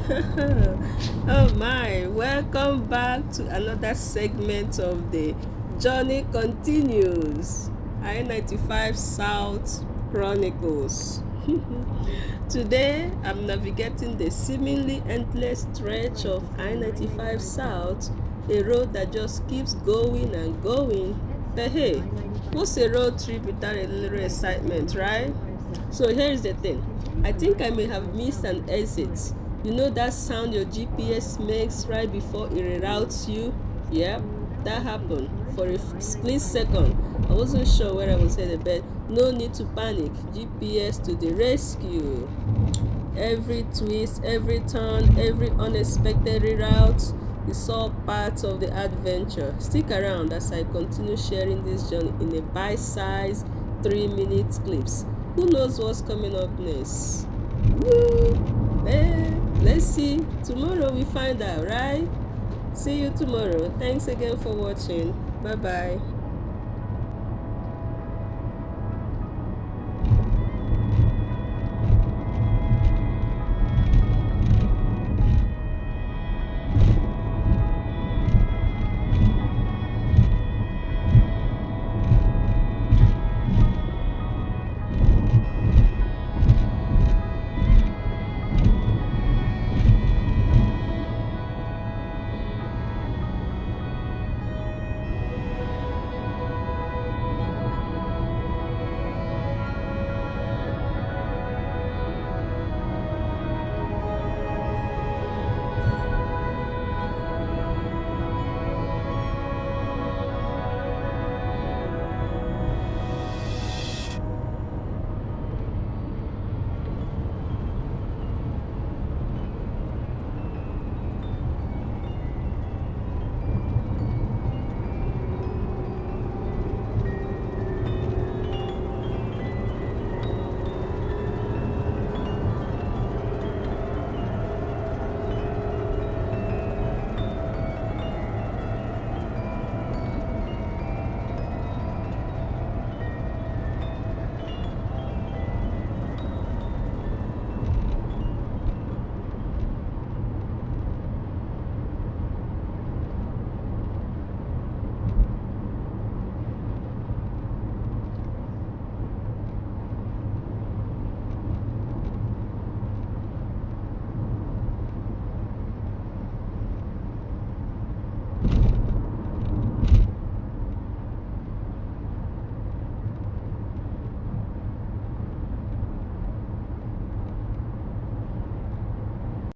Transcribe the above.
Oh my, welcome back to another segment of the Journey Continues I-95 South Chronicles. Today, I'm navigating the seemingly endless stretch of I-95 South, a road that just keeps going and going. But hey, what's a road trip without a little excitement, right? So here's the thing. I think I may have missed an exit. You know that sound your GPS makes right before it reroutes you? Yep, that happened. For a split second, I wasn't sure where I was headed, but no need to panic. GPS to the rescue. Every twist, every turn, every unexpected reroute is all part of the adventure. Stick around as I continue sharing this journey in a bite-sized 3-minute clips. Who knows what's coming up next? Woo! Let's see. Tomorrow we find out, right? See you tomorrow. Thanks again for watching. Bye bye.